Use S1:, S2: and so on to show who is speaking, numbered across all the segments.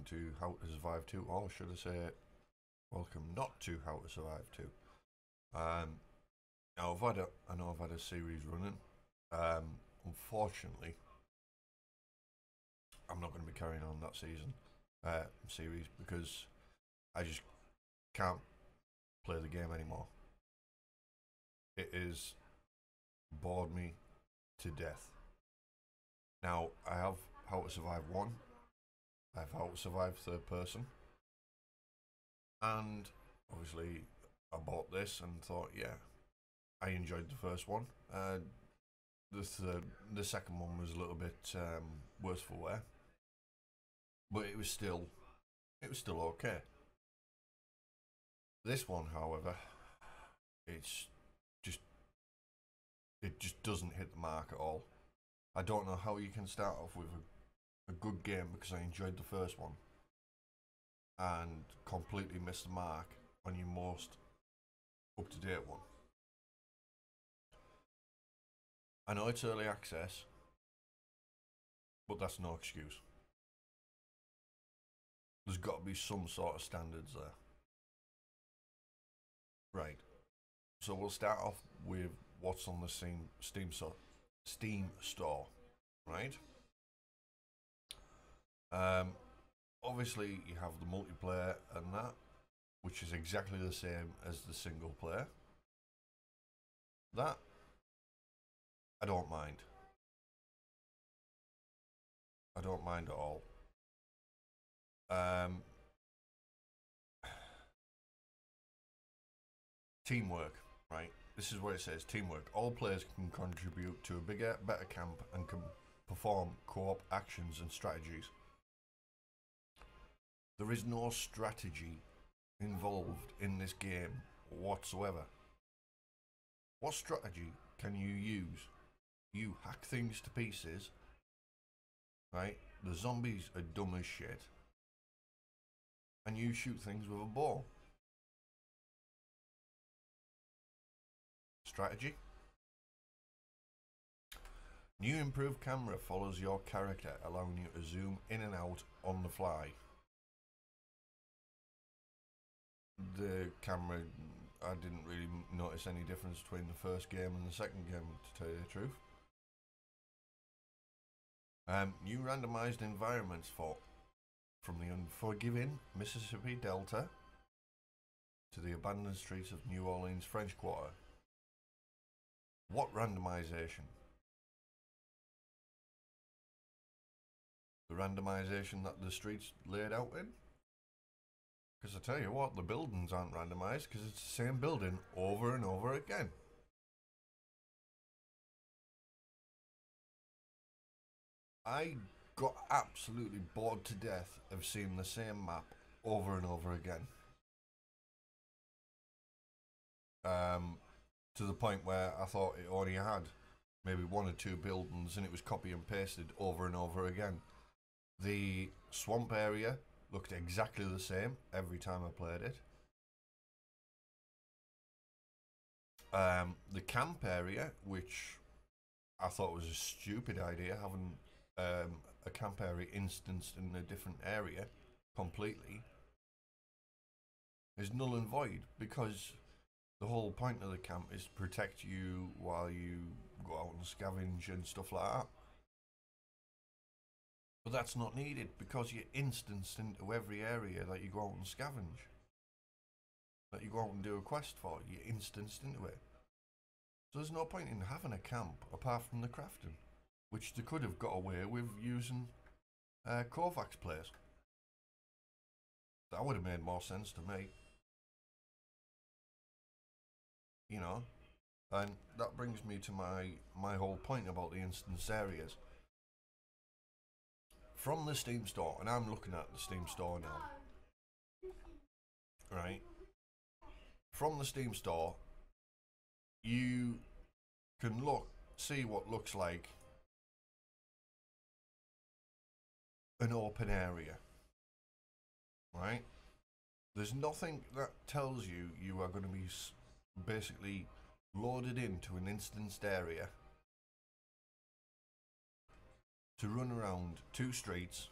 S1: to How to Survive 2, or should I say, welcome not to How to Survive 2. Now I know I've had a series running. Unfortunately, I'm not going to be carrying on that series because I just can't play the game anymore. It has bored me to death. Now, I have How to Survive 1, I have How to Survive Third Person, and obviously I bought this and thought, yeah, I enjoyed the first one. The second one was a little bit worse for wear, but it was still okay. This one, however, it just doesn't hit the mark at all. I don't know how you can start off with a good game, because I enjoyed the first one, and completely miss the mark on your most up-to-date one. I know it's early access, but that's no excuse. There's got to be some sort of standards there. Right. So we'll start off with what's on the Steam store, right? Obviously you have the multiplayer and that, which is exactly the same as the single player. That I don't mind. I don't mind at all. Teamwork, right? This is what it says, teamwork. All players can contribute to a bigger, better camp and can perform co-op actions and strategies. There is no strategy involved in this game whatsoever. What strategy can you use? You hack things to pieces, right? The zombies are dumb as shit, and you shoot things with a bow. Strategy? New improved camera follows your character, allowing you to zoom in and out on the fly. The camera, I didn't really notice any difference between the first game and the second game, to tell you the truth. New randomized environments from the unforgiving Mississippi Delta to the abandoned streets of New Orleans French Quarter. What randomization? The randomization that the streets laid out in? Because I tell you what, the buildings aren't randomized, because it's the same building over and over again. I got absolutely bored to death of seeing the same map over and over again. To the point where I thought it only had maybe one or two buildings and it was copy and pasted over and over again. The swamp area looked exactly the same every time I played it. The camp area, which I thought was a stupid idea, having a camp area instanced in a different area completely, is null and void, because the whole point of the camp is to protect you while you go out and scavenge and stuff like that. But that's not needed, because you're instanced into every area that you go out and scavenge, that you go out and do a quest for. You're instanced into it. So there's no point in having a camp apart from the crafting, which they could have got away with using Kovacs place. That would have made more sense to me. You know, and that brings me to my whole point about the instance areas. From the Steam store, and I'm looking at the Steam store now, right? From the Steam store, you can see what looks like an open area, right? There's nothing that tells you you are going to be basically loaded into an instanced area to run around two streets,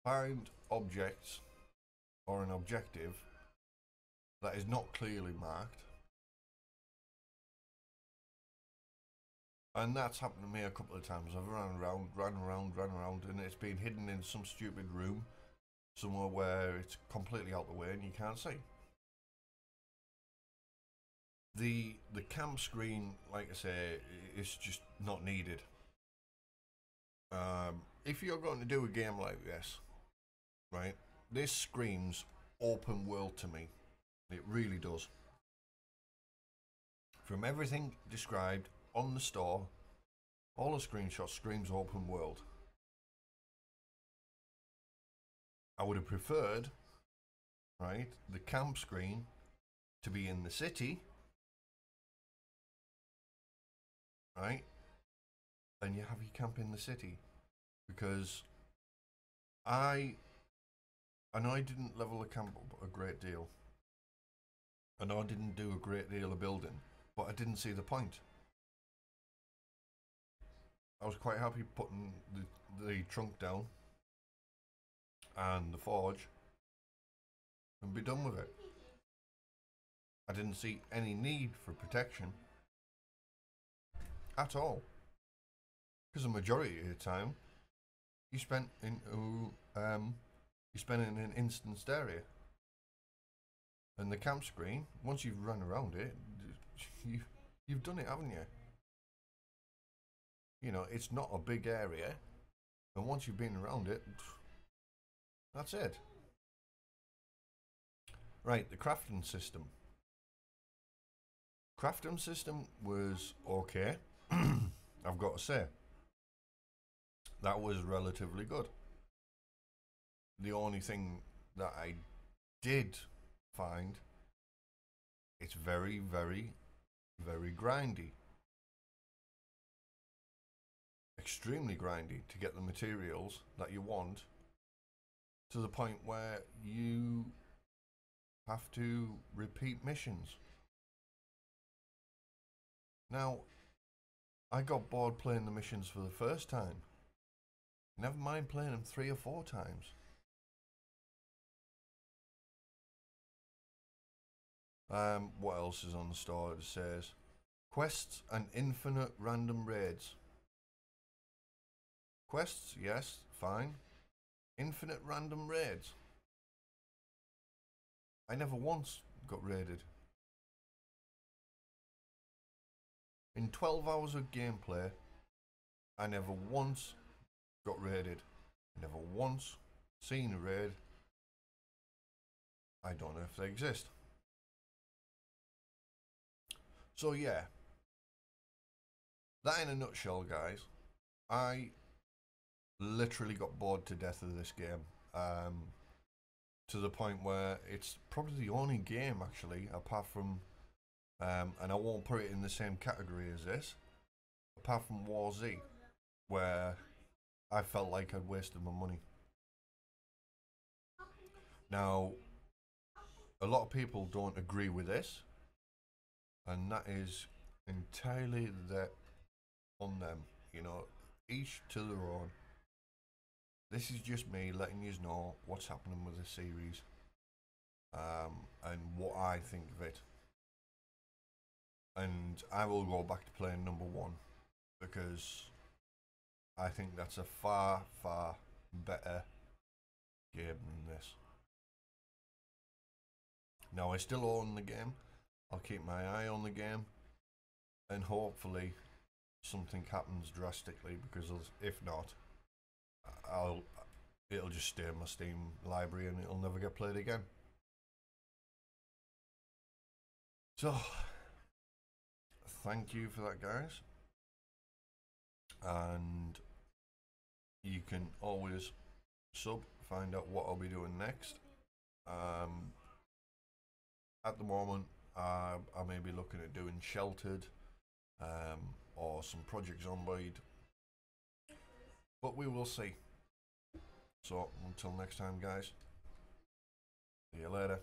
S1: find objects or an objective that is not clearly marked. And that's happened to me a couple of times. I've run around, and it's been hidden in some stupid room somewhere where it's completely out the way and you can't see. The camp screen, like I say, is just not needed. If you're going to do a game like this, right, this screams open world to me. It really does. From everything described on the store, all the screenshots screams open world. I would have preferred, right, the camp screen to be in the city, right, and you have your camp in the city, because I know I didn't level the camp up a great deal. I know I didn't do a great deal of building, but I didn't see the point. I was quite happy putting the trunk down and the forge and be done with it. I didn't see any need for protection at all, because the majority of the time you spent in an instanced area, and the camp screen, once you've run around it, you've done it, haven't you? You know, it's not a big area, and once you've been around it, that's it. Right, the crafting system. Crafting system was okay. I've got to say, that was relatively good. The only thing that I did find, it's very, very, very grindy. Extremely grindy to get the materials that you want, to the point where you have to repeat missions. Now, I got bored playing the missions for the first time. Never mind playing them 3 or 4 times. What else is on the store? It says quests and infinite random raids. Quests, yes, fine. Infinite random raids. I never once got raided. In 12 hours of gameplay, I never once got raided. Never once seen a raid. I don't know if they exist. So yeah, that in a nutshell, guys. I literally got bored to death of this game, to the point where it's probably the only game, actually, apart from, and I won't put it in the same category as this, apart from War Z, where I felt like I'd wasted my money. Now, a lot of people don't agree with this, and that is entirely on them. You know, each to their own. This is just me letting you know what's happening with the series, and what I think of it. And I will go back to playing number 1, because I think that's a far, far better game than this. Now, I still own the game. I'll keep my eye on the game, and hopefully something happens drastically, because if not, it'll just stay in my Steam library and it'll never get played again. So, thank you for that, guys. And you can always find out what I'll be doing next. At the moment, I may be looking at doing Sheltered, or some Project Zomboid, but we will see. So until next time, guys, see you later.